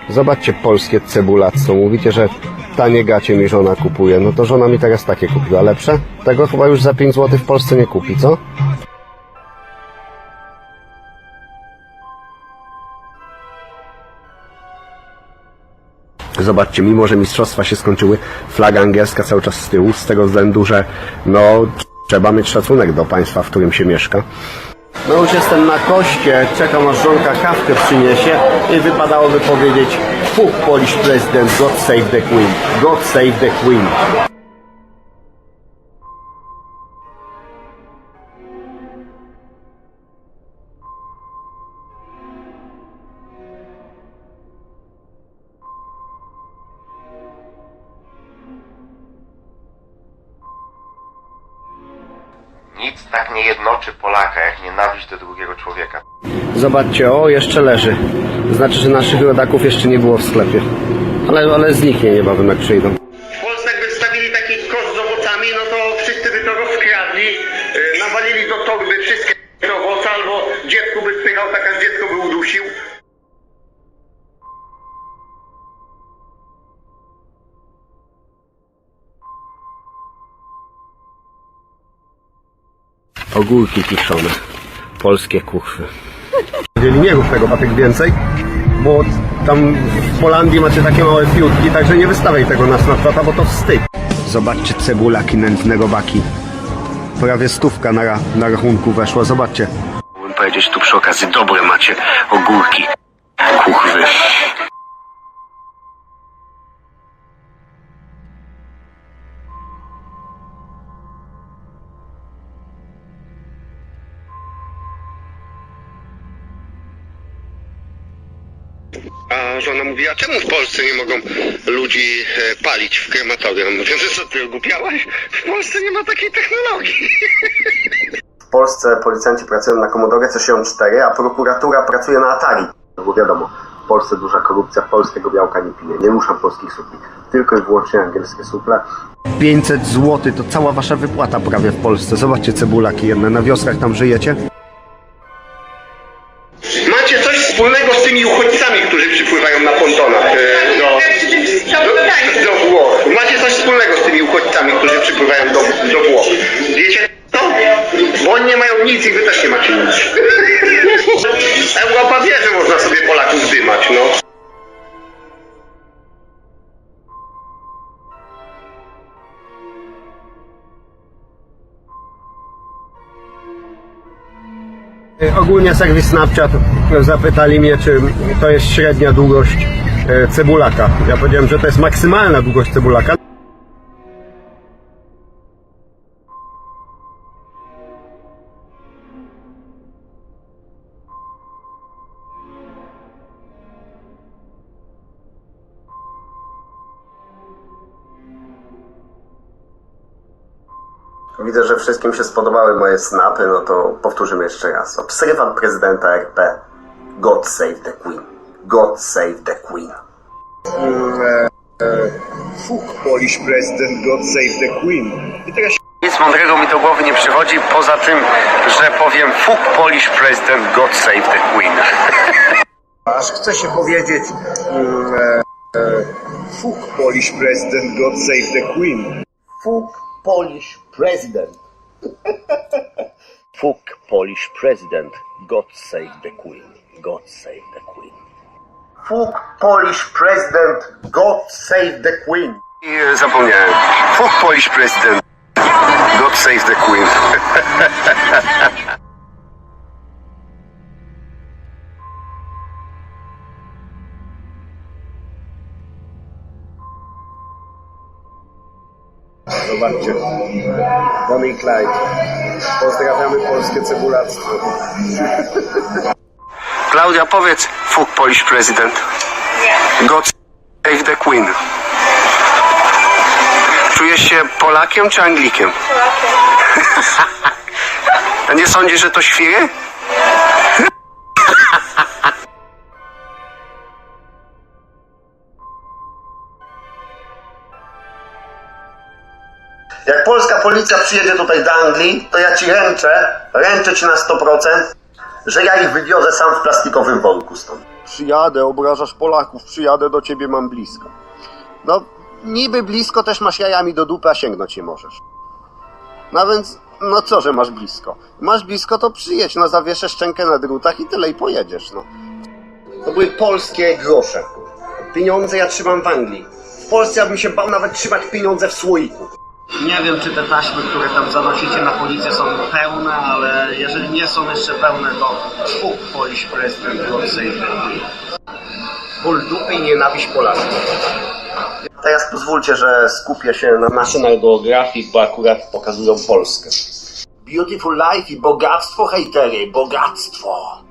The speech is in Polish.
Zobaczcie polskie cebulactwo. Mówicie, że tanie gacie mi żona kupuje. No to żona mi teraz takie kupiła. Lepsze? Tego chyba już za 5 zł w Polsce nie kupi, co? Zobaczcie, mimo że mistrzostwa się skończyły, flaga angielska cały czas z tyłu, z tego względu, że no trzeba mieć szacunek do państwa, w którym się mieszka. No już jestem na koście, czekam aż żonka kawkę przyniesie i wypadałoby powiedzieć fuck Polish president, God save the Queen, God save the Queen. Nic tak nie jednoczy Polaka, jak nienawiść do drugiego człowieka. Zobaczcie, o, jeszcze leży. Znaczy, że naszych rodaków jeszcze nie było w sklepie. Ale zniknie niebawem, jak przyjdą. W Polsce jakby wstawili taki kosz z owocami, no to wszyscy by to rozkradli, nawalili do torby wszystkie owoce, albo dziecku by spychał, tak aż dziecko by udusił. Ogórki kiszone. Polskie kuchwy. Nie rób tego, Patek, więcej, bo tam w Holandii macie takie małe piłki, także nie wystawiaj tego na Snapchata, bo to wstyd. Zobaczcie cebulaki nędzne robaki. Prawie 100 na rachunku weszło, zobaczcie. Mógłbym powiedzieć tu przy okazji, dobre macie ogórki, kuchwy. A żona mówi, a czemu w Polsce nie mogą ludzi palić w krematorium? Mówię, że co, ty ogłupiałaś? W Polsce nie ma takiej technologii. W Polsce policjanci pracują na Commodore C64, a prokuratura pracuje na Atari. No bo wiadomo, w Polsce duża korupcja, polskiego białka nie pije, nie ruszam polskich supli, tylko i wyłącznie angielskie suple. 500 zł to cała wasza wypłata prawie w Polsce. Zobaczcie cebulaki jedne, na wioskach tam żyjecie? Macie coś wspólnego z tymi uchodźcami, którzy przypływają na pontonach do Włoch. Macie coś wspólnego z tymi uchodźcami, którzy przypływają do Włoch. Wiecie co? Bo oni nie mają nic i wy też nie macie nic. Europa wie, że można sobie Polaków zdymać, no. Ogólnie serwis Snapchat zapytali mnie, czy to jest średnia długość cebulaka. Ja powiedziałem, że to jest maksymalna długość cebulaka. Widzę, że wszystkim się spodobały moje snapy, no to powtórzymy jeszcze raz. Obserwant prezydenta RP. God save the Queen. God save the Queen. Fuck Polish president, God save the Queen. I teraz Nic mądrego mi do głowy nie przychodzi, poza tym, że powiem fuck Polish president, God save the Queen. aż chce się powiedzieć fuck Polish president, God save the Queen. Fuck Polish president. Fuck Polish president. God save the Queen. God save the Queen. Fuck Polish president, God save the Queen. I zapomniałem. Fuck Polish president, God save the Queen. Zobaczcie, Bonnie i Clyde. Pozdrawiamy polskie cebulactwo. Klaudia, powiedz fuck Polish president. God save the Queen. Czujesz się Polakiem czy Anglikiem? Polakiem. A nie sądzisz, że to świry? Jak polska policja przyjedzie tutaj do Anglii, to ja ci ręczę ci na 100%, że ja ich wywiozę sam w plastikowym worku stąd. Przyjadę, obrażasz Polaków, przyjadę do ciebie, mam blisko. No, niby blisko też masz jajami do dupy, a sięgnąć nie możesz. No więc, no co, że masz blisko? Masz blisko, to przyjedź, no zawieszę szczękę na drutach i tyle i pojedziesz, no. To były polskie grosze. Pieniądze ja trzymam w Anglii. W Polsce ja bym się bał nawet trzymać pieniądze w słoiku. Nie wiem, czy te taśmy, które tam zanosicie na policję, są pełne, ale jeżeli nie są jeszcze pełne, to Polish President God Save the Queen. Ból dupy i nienawiść Polaków. Teraz pozwólcie, że skupię się na National Geographic, bo akurat pokazują Polskę. Beautiful life i bogactwo, hejtery, bogactwo.